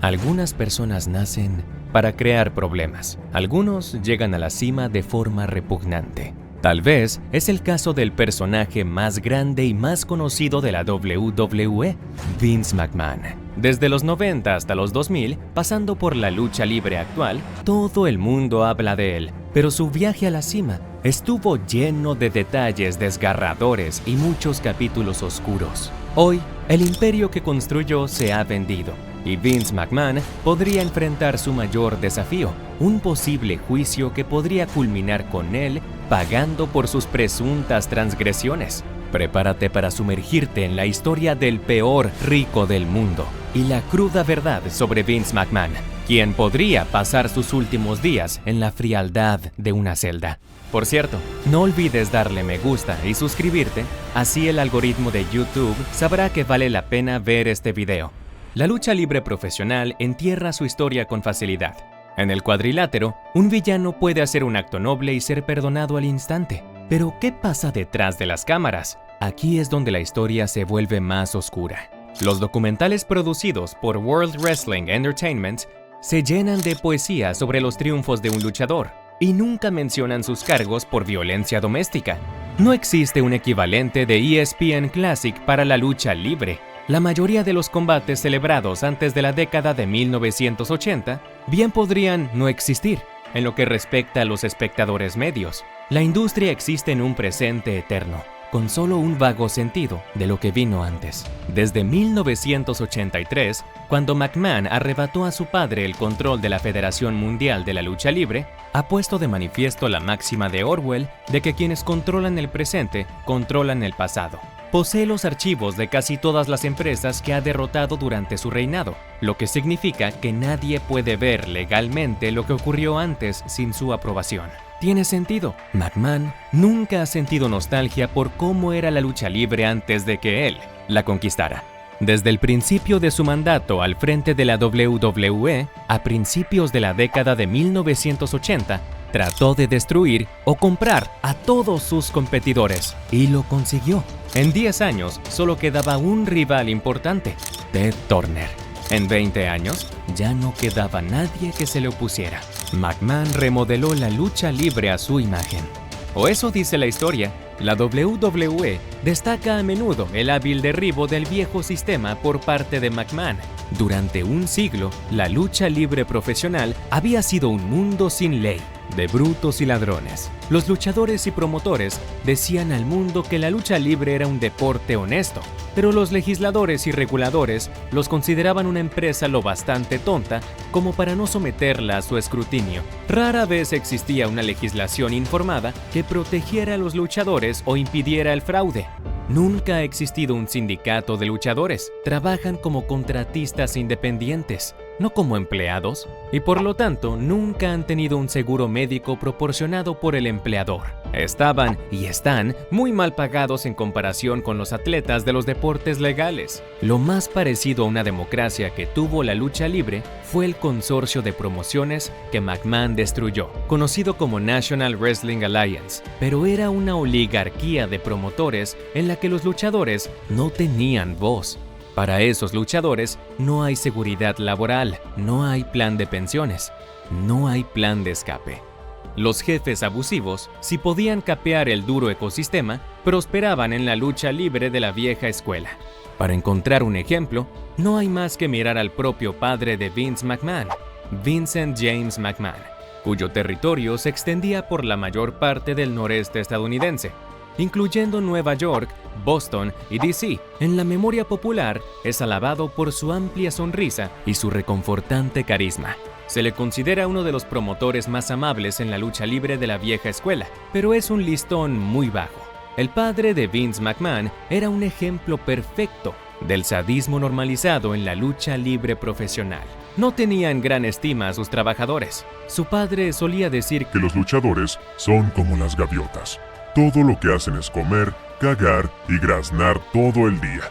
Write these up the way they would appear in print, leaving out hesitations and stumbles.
Algunas personas nacen para crear problemas. Algunos llegan a la cima de forma repugnante. Tal vez es el caso del personaje más grande y más conocido de la WWE, Vince McMahon. Desde los 90 hasta los 2000, pasando por la lucha libre actual, todo el mundo habla de él. Pero su viaje a la cima estuvo lleno de detalles desgarradores y muchos capítulos oscuros. Hoy, el imperio que construyó se ha vendido. Y Vince McMahon podría enfrentar su mayor desafío, un posible juicio que podría culminar con él pagando por sus presuntas transgresiones. Prepárate para sumergirte en la historia del peor rico del mundo y la cruda verdad sobre Vince McMahon, quien podría pasar sus últimos días en la frialdad de una celda. Por cierto, no olvides darle me gusta y suscribirte, así el algoritmo de YouTube sabrá que vale la pena ver este video. La lucha libre profesional entierra su historia con facilidad. En el cuadrilátero, un villano puede hacer un acto noble y ser perdonado al instante. Pero, ¿qué pasa detrás de las cámaras? Aquí es donde la historia se vuelve más oscura. Los documentales producidos por World Wrestling Entertainment se llenan de poesía sobre los triunfos de un luchador y nunca mencionan sus cargos por violencia doméstica. No existe un equivalente de ESPN Classic para la lucha libre. La mayoría de los combates celebrados antes de la década de 1980 bien podrían no existir. En lo que respecta a los espectadores medios, la industria existe en un presente eterno, con solo un vago sentido de lo que vino antes. Desde 1983, cuando McMahon arrebató a su padre el control de la Federación Mundial de la Lucha Libre, ha puesto de manifiesto la máxima de Orwell de que quienes controlan el presente controlan el pasado. Posee los archivos de casi todas las empresas que ha derrotado durante su reinado, lo que significa que nadie puede ver legalmente lo que ocurrió antes sin su aprobación. ¿Tiene sentido? McMahon nunca ha sentido nostalgia por cómo era la lucha libre antes de que él la conquistara. Desde el principio de su mandato al frente de la WWE, a principios de la década de 1980, trató de destruir o comprar a todos sus competidores y lo consiguió. En 10 años solo quedaba un rival importante, Ted Turner. En 20 años ya no quedaba nadie que se le opusiera. McMahon remodeló la lucha libre a su imagen. O eso dice la historia. La WWE destaca a menudo el hábil derribo del viejo sistema por parte de McMahon. Durante un siglo, la lucha libre profesional había sido un mundo sin ley, de brutos y ladrones. Los luchadores y promotores decían al mundo que la lucha libre era un deporte honesto, pero los legisladores y reguladores los consideraban una empresa lo bastante tonta como para no someterla a su escrutinio. Rara vez existía una legislación informada que protegiera a los luchadores o impidiera el fraude. Nunca ha existido un sindicato de luchadores. Trabajan como contratistas independientes, no como empleados, y por lo tanto nunca han tenido un seguro médico proporcionado por el empleador. Estaban y están muy mal pagados en comparación con los atletas de los deportes legales. Lo más parecido a una democracia que tuvo la lucha libre fue el consorcio de promociones que McMahon destruyó, conocido como National Wrestling Alliance, pero era una oligarquía de promotores en la que los luchadores no tenían voz. Para esos luchadores no hay seguridad laboral, no hay plan de pensiones, no hay plan de escape. Los jefes abusivos, si podían capear el duro ecosistema, prosperaban en la lucha libre de la vieja escuela. Para encontrar un ejemplo, no hay más que mirar al propio padre de Vince McMahon, Vincent James McMahon, cuyo territorio se extendía por la mayor parte del noreste estadounidense, incluyendo Nueva York, Boston y DC. En la memoria popular es alabado por su amplia sonrisa y su reconfortante carisma. Se le considera uno de los promotores más amables en la lucha libre de la vieja escuela, pero es un listón muy bajo. El padre de Vince McMahon era un ejemplo perfecto del sadismo normalizado en la lucha libre profesional. No tenía en gran estima a sus trabajadores. Su padre solía decir que los luchadores son como las gaviotas. Todo lo que hacen es comer, cagar y graznar todo el día.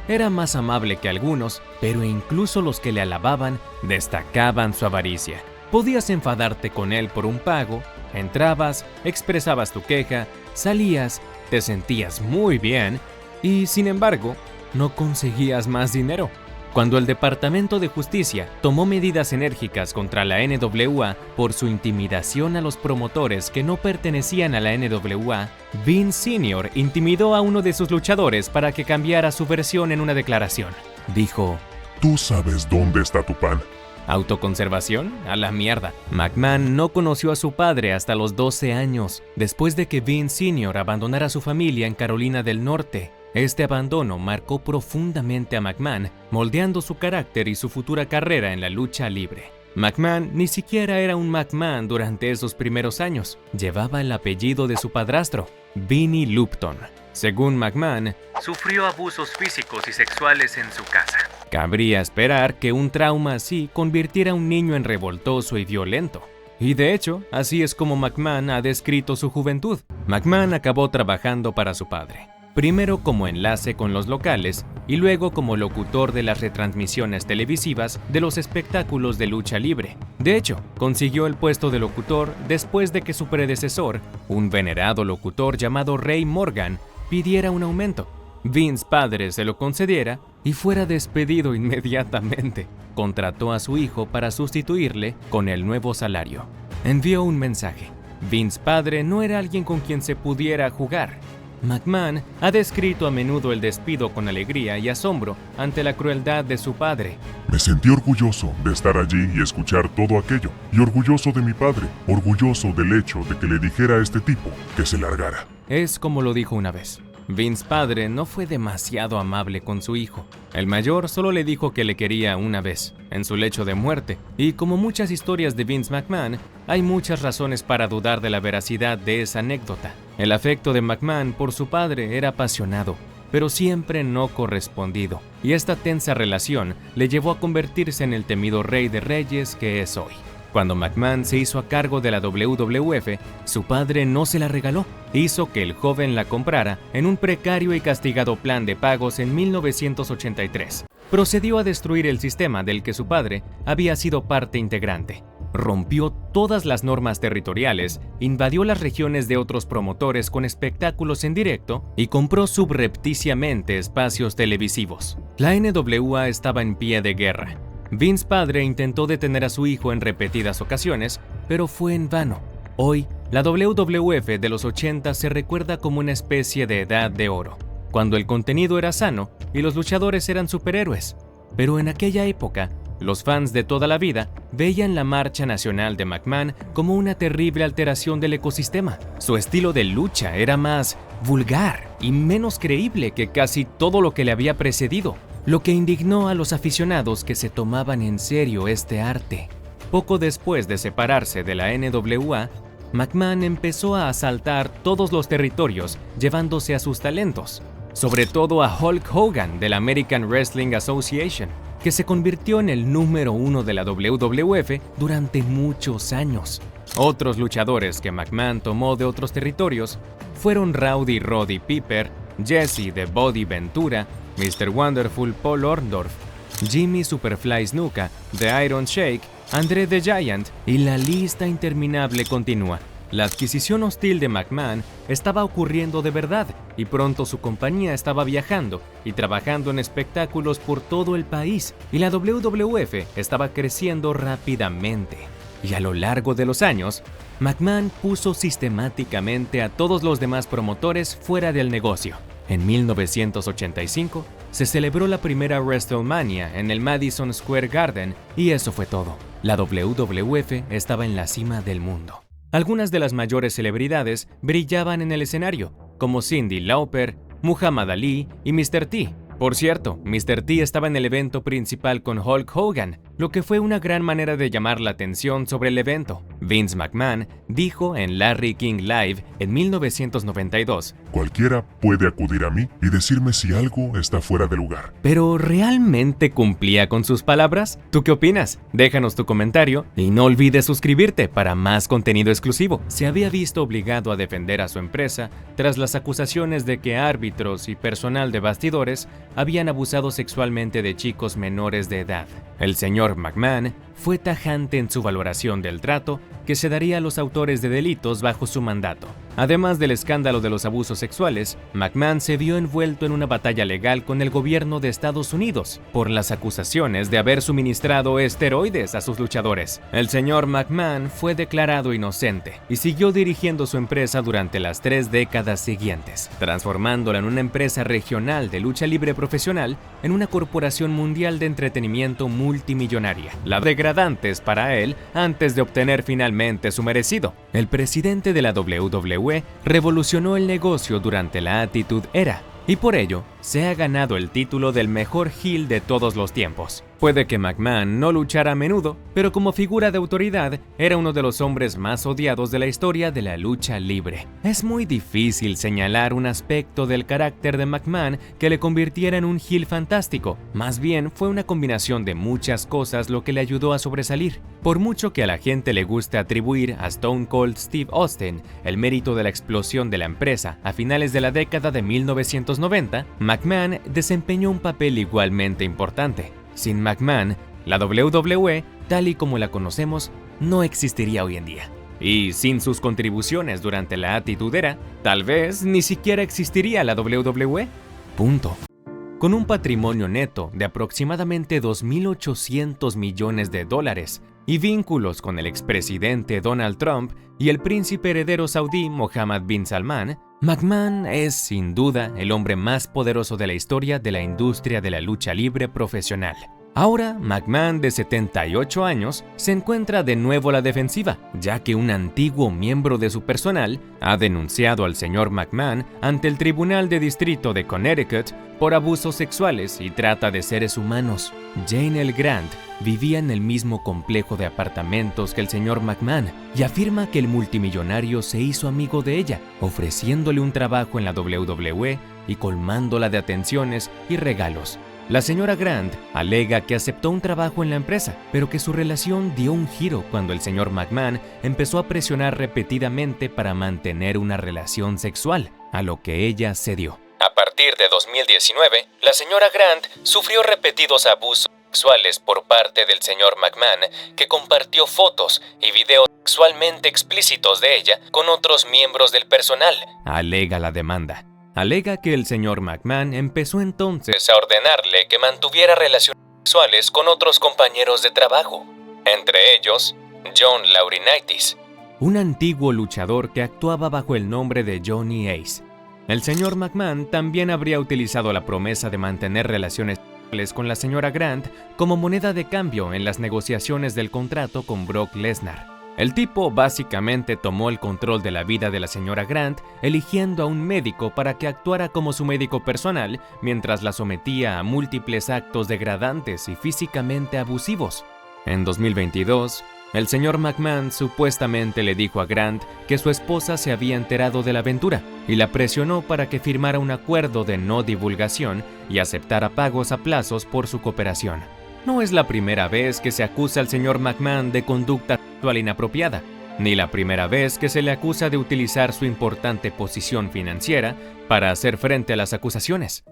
Era más amable que algunos, pero incluso los que le alababan destacaban su avaricia. Podías enfadarte con él por un pago, entrabas, expresabas tu queja, salías, te sentías muy bien y, sin embargo, no conseguías más dinero. Cuando el Departamento de Justicia tomó medidas enérgicas contra la NWA por su intimidación a los promotores que no pertenecían a la NWA, Vince Sr. intimidó a uno de sus luchadores para que cambiara su versión en una declaración. Dijo: ¿Tú sabes dónde está tu pan? ¿Autoconservación? A la mierda. McMahon no conoció a su padre hasta los 12 años, después de que Vince Sr. abandonara a su familia en Carolina del Norte. Este abandono marcó profundamente a McMahon, moldeando su carácter y su futura carrera en la lucha libre. McMahon ni siquiera era un McMahon durante esos primeros años. Llevaba el apellido de su padrastro, Vinnie Lupton. Según McMahon, sufrió abusos físicos y sexuales en su casa. Cabría esperar que un trauma así convirtiera a un niño en revoltoso y violento. Y de hecho, así es como McMahon ha descrito su juventud. McMahon acabó trabajando para su padre. Primero como enlace con los locales y luego como locutor de las retransmisiones televisivas de los espectáculos de lucha libre. De hecho, consiguió el puesto de locutor después de que su predecesor, un venerado locutor llamado Ray Morgan, pidiera un aumento. Vince padre se lo concediera y fuera despedido inmediatamente. Contrató a su hijo para sustituirle con el nuevo salario. Envió un mensaje. Vince padre no era alguien con quien se pudiera jugar. McMahon ha descrito a menudo el despido con alegría y asombro ante la crueldad de su padre. Me sentí orgulloso de estar allí y escuchar todo aquello, y orgulloso de mi padre, orgulloso del hecho de que le dijera a este tipo que se largara. Es como lo dijo una vez. Vince padre no fue demasiado amable con su hijo. El mayor solo le dijo que le quería una vez, en su lecho de muerte, y como muchas historias de Vince McMahon, hay muchas razones para dudar de la veracidad de esa anécdota. El afecto de McMahon por su padre era apasionado, pero siempre no correspondido, y esta tensa relación le llevó a convertirse en el temido rey de reyes que es hoy. Cuando McMahon se hizo a cargo de la WWF, su padre no se la regaló. Hizo que el joven la comprara en un precario y castigado plan de pagos en 1983. Procedió a destruir el sistema del que su padre había sido parte integrante. Rompió todas las normas territoriales, invadió las regiones de otros promotores con espectáculos en directo y compró subrepticiamente espacios televisivos. La NWA estaba en pie de guerra. Vince padre intentó detener a su hijo en repetidas ocasiones, pero fue en vano. Hoy, la WWF de los 80 se recuerda como una especie de edad de oro, cuando el contenido era sano y los luchadores eran superhéroes. Pero en aquella época, los fans de toda la vida veían la marcha nacional de McMahon como una terrible alteración del ecosistema. Su estilo de lucha era más vulgar y menos creíble que casi todo lo que le había precedido, lo que indignó a los aficionados que se tomaban en serio este arte. Poco después de separarse de la NWA, McMahon empezó a asaltar todos los territorios llevándose a sus talentos, sobre todo a Hulk Hogan de la American Wrestling Association, que se convirtió en el número 1 de la WWF durante muchos años. Otros luchadores que McMahon tomó de otros territorios fueron Rowdy Roddy Piper, Jesse the Body Ventura, Mr. Wonderful Paul Orndorff, Jimmy Superfly Snuka, The Iron Sheik, André the Giant y la lista interminable continúa. La adquisición hostil de McMahon estaba ocurriendo de verdad y pronto su compañía estaba viajando y trabajando en espectáculos por todo el país y la WWF estaba creciendo rápidamente. Y a lo largo de los años, McMahon puso sistemáticamente a todos los demás promotores fuera del negocio. En 1985 se celebró la primera WrestleMania en el Madison Square Garden y eso fue todo. La WWF estaba en la cima del mundo. Algunas de las mayores celebridades brillaban en el escenario, como Cyndi Lauper, Muhammad Ali y Mr. T. Por cierto, Mr. T estaba en el evento principal con Hulk Hogan, lo que fue una gran manera de llamar la atención sobre el evento. Vince McMahon dijo en Larry King Live en 1992: Cualquiera puede acudir a mí y decirme si algo está fuera de lugar. ¿Pero realmente cumplía con sus palabras? ¿Tú qué opinas? Déjanos tu comentario y no olvides suscribirte para más contenido exclusivo. Se había visto obligado a defender a su empresa tras las acusaciones de que árbitros y personal de bastidores habían abusado sexualmente de chicos menores de edad. El señor McMahon fue tajante en su valoración del trato que se daría a los autores de delitos bajo su mandato. Además del escándalo de los abusos sexuales, McMahon se vio envuelto en una batalla legal con el gobierno de Estados Unidos por las acusaciones de haber suministrado esteroides a sus luchadores. El señor McMahon fue declarado inocente y siguió dirigiendo su empresa durante las 3 décadas siguientes, transformándola en una empresa regional de lucha libre profesional en una corporación mundial de entretenimiento multimillonaria. La degradantes para él antes de obtener finalmente su merecido. El presidente de la WWE revolucionó el negocio durante la Attitude Era y por ello se ha ganado el título del mejor heel de todos los tiempos. Puede que McMahon no luchara a menudo, pero como figura de autoridad era uno de los hombres más odiados de la historia de la lucha libre. Es muy difícil señalar un aspecto del carácter de McMahon que le convirtiera en un heel fantástico. Más bien fue una combinación de muchas cosas lo que le ayudó a sobresalir. Por mucho que a la gente le guste atribuir a Stone Cold Steve Austin el mérito de la explosión de la empresa a finales de la década de 1990, McMahon desempeñó un papel igualmente importante. Sin McMahon, la WWE, tal y como la conocemos, no existiría hoy en día. Y sin sus contribuciones durante la Attitude Era, tal vez ni siquiera existiría la WWE. Punto. Con un patrimonio neto de aproximadamente 2.800 millones de dólares y vínculos con el expresidente Donald Trump y el príncipe heredero saudí Mohammed bin Salman, McMahon es, sin duda, el hombre más poderoso de la historia de la industria de la lucha libre profesional. Ahora, McMahon, de 78 años, se encuentra de nuevo a la defensiva, ya que un antiguo miembro de su personal ha denunciado al señor McMahon ante el Tribunal de Distrito de Connecticut por abusos sexuales y trata de seres humanos. Jane L. Grant vivía en el mismo complejo de apartamentos que el señor McMahon y afirma que el multimillonario se hizo amigo de ella, ofreciéndole un trabajo en la WWE y colmándola de atenciones y regalos. La señora Grant alega que aceptó un trabajo en la empresa, pero que su relación dio un giro cuando el señor McMahon empezó a presionar repetidamente para mantener una relación sexual, a lo que ella cedió. A partir de 2019, la señora Grant sufrió repetidos abusos sexuales por parte del señor McMahon, que compartió fotos y videos sexualmente explícitos de ella con otros miembros del personal, alega la demanda. Alega que el señor McMahon empezó entonces a ordenarle que mantuviera relaciones sexuales con otros compañeros de trabajo, entre ellos John Laurinaitis, un antiguo luchador que actuaba bajo el nombre de Johnny Ace. El señor McMahon también habría utilizado la promesa de mantener relaciones sexuales con la señora Grant como moneda de cambio en las negociaciones del contrato con Brock Lesnar. El tipo básicamente tomó el control de la vida de la señora Grant, eligiendo a un médico para que actuara como su médico personal mientras la sometía a múltiples actos degradantes y físicamente abusivos. En 2022, el señor McMahon supuestamente le dijo a Grant que su esposa se había enterado de la aventura y la presionó para que firmara un acuerdo de no divulgación y aceptara pagos a plazos por su cooperación. No es la primera vez que se acusa al señor McMahon de conducta sexual inapropiada, ni la primera vez que se le acusa de utilizar su importante posición financiera para hacer frente a las acusaciones.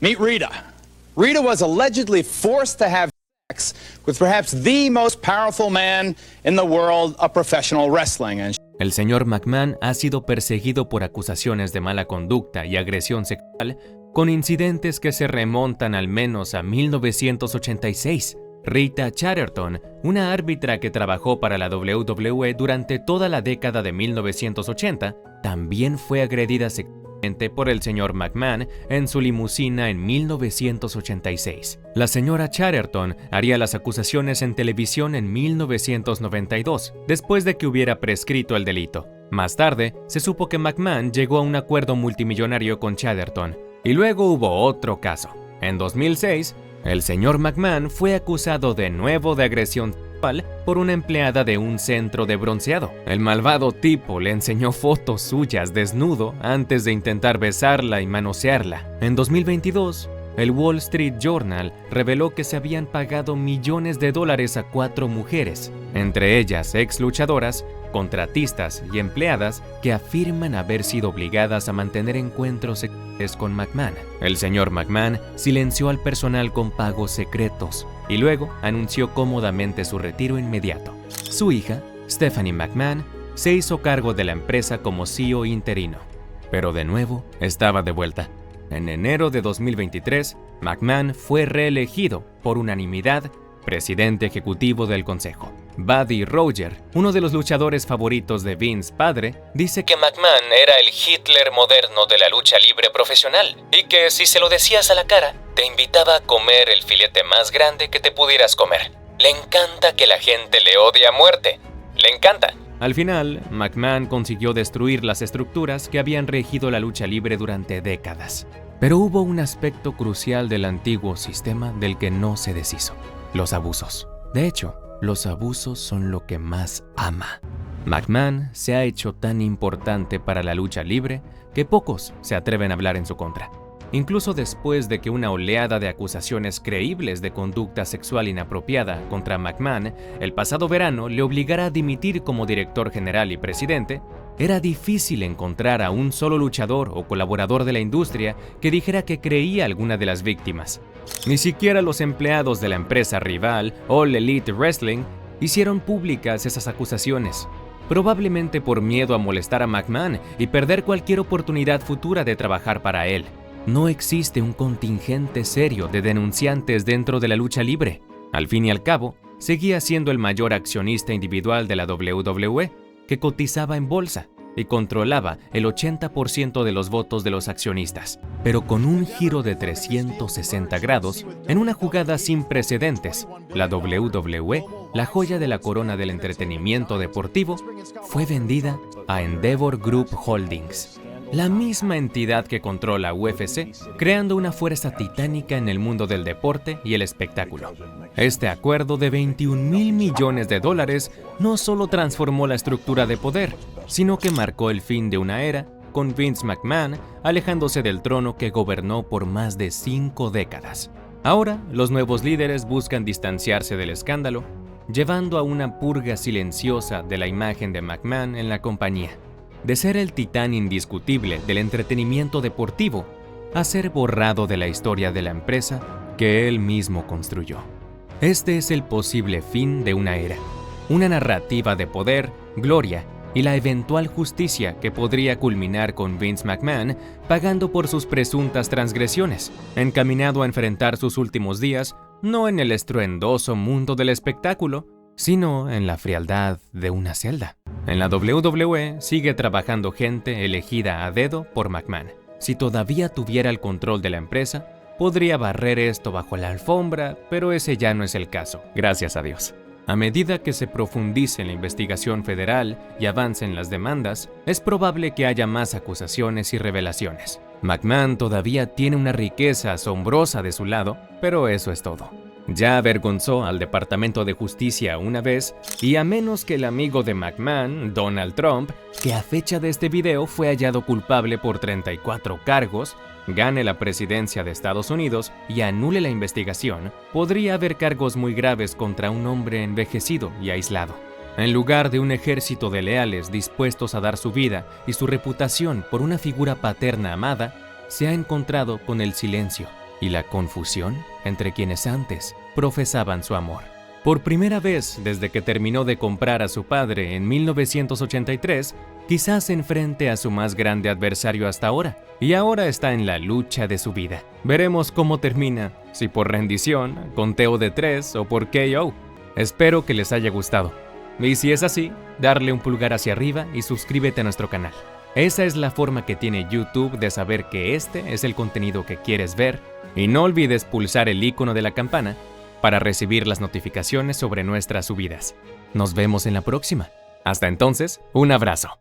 Meet Rita. Rita was allegedly forced to have sex with perhaps the most powerful man in the world of professional wrestling. El señor McMahon ha sido perseguido por acusaciones de mala conducta y agresión sexual, con incidentes que se remontan al menos a 1986. Rita Chatterton, una árbitra que trabajó para la WWE durante toda la década de 1980, también fue agredida sexualmente por el señor McMahon en su limusina en 1986. La señora Chatterton haría las acusaciones en televisión en 1992, después de que hubiera prescrito el delito. Más tarde, se supo que McMahon llegó a un acuerdo multimillonario con Chatterton, y luego hubo otro caso. En 2006, el señor McMahon fue acusado de nuevo de agresión sexual por una empleada de un centro de bronceado. El malvado tipo le enseñó fotos suyas desnudo antes de intentar besarla y manosearla. En 2022, el Wall Street Journal reveló que se habían pagado millones de dólares a 4 mujeres, entre ellas ex luchadoras, contratistas y empleadas que afirman haber sido obligadas a mantener encuentros sexuales con McMahon. El señor McMahon silenció al personal con pagos secretos y luego anunció cómodamente su retiro inmediato. Su hija, Stephanie McMahon, se hizo cargo de la empresa como CEO interino. Pero de nuevo, estaba de vuelta. En enero de 2023, McMahon fue reelegido por unanimidad presidente ejecutivo del consejo. Buddy Roger, uno de los luchadores favoritos de Vince padre, dice que McMahon era el Hitler moderno de la lucha libre profesional y que si se lo decías a la cara, te invitaba a comer el filete más grande que te pudieras comer. Le encanta que la gente le odie a muerte. Le encanta. Al final, McMahon consiguió destruir las estructuras que habían regido la lucha libre durante décadas. Pero hubo un aspecto crucial del antiguo sistema del que no se deshizo: los abusos. De hecho, los abusos son lo que más ama. McMahon se ha hecho tan importante para la lucha libre que pocos se atreven a hablar en su contra. Incluso después de que una oleada de acusaciones creíbles de conducta sexual inapropiada contra McMahon el pasado verano le obligara a dimitir como director general y presidente, era difícil encontrar a un solo luchador o colaborador de la industria que dijera que creía alguna de las víctimas. Ni siquiera los empleados de la empresa rival, All Elite Wrestling, hicieron públicas esas acusaciones, probablemente por miedo a molestar a McMahon y perder cualquier oportunidad futura de trabajar para él. No existe un contingente serio de denunciantes dentro de la lucha libre. Al fin y al cabo, seguía siendo el mayor accionista individual de la WWE, que cotizaba en bolsa y controlaba el 80% de los votos de los accionistas. Pero con un giro de 360 grados, en una jugada sin precedentes, la WWE, la joya de la corona del entretenimiento deportivo, fue vendida a Endeavor Group Holdings, la misma entidad que controla UFC, creando una fuerza titánica en el mundo del deporte y el espectáculo. Este acuerdo de $21,000 millones no solo transformó la estructura de poder, sino que marcó el fin de una era, con Vince McMahon alejándose del trono que gobernó por más de 5 décadas. Ahora, los nuevos líderes buscan distanciarse del escándalo, llevando a una purga silenciosa de la imagen de McMahon en la compañía. De ser el titán indiscutible del entretenimiento deportivo, a ser borrado de la historia de la empresa que él mismo construyó. Este es el posible fin de una era, una narrativa de poder, gloria y la eventual justicia que podría culminar con Vince McMahon pagando por sus presuntas transgresiones, encaminado a enfrentar sus últimos días no en el estruendoso mundo del espectáculo, sino en la frialdad de una celda. En la WWE sigue trabajando gente elegida a dedo por McMahon. Si todavía tuviera el control de la empresa, podría barrer esto bajo la alfombra, pero ese ya no es el caso, gracias a Dios. A medida que se profundice en la investigación federal y avancen las demandas, es probable que haya más acusaciones y revelaciones. McMahon todavía tiene una riqueza asombrosa de su lado, pero eso es todo. Ya avergonzó al Departamento de Justicia una vez, y a menos que el amigo de McMahon, Donald Trump, que a fecha de este video fue hallado culpable por 34 cargos, gane la presidencia de Estados Unidos y anule la investigación, podría haber cargos muy graves contra un hombre envejecido y aislado. En lugar de un ejército de leales dispuestos a dar su vida y su reputación por una figura paterna amada, se ha encontrado con el silencio y la confusión entre quienes antes profesaban su amor. Por primera vez desde que terminó de comprar a su padre en 1983, quizás se enfrente a su más grande adversario hasta ahora, y ahora está en la lucha de su vida. Veremos cómo termina, si por rendición, conteo de 3 o por KO. Espero que les haya gustado. Y si es así, darle un pulgar hacia arriba y suscríbete a nuestro canal. Esa es la forma que tiene YouTube de saber que este es el contenido que quieres ver, y no olvides pulsar el icono de la campana para recibir las notificaciones sobre nuestras subidas. Nos vemos en la próxima. Hasta entonces, un abrazo.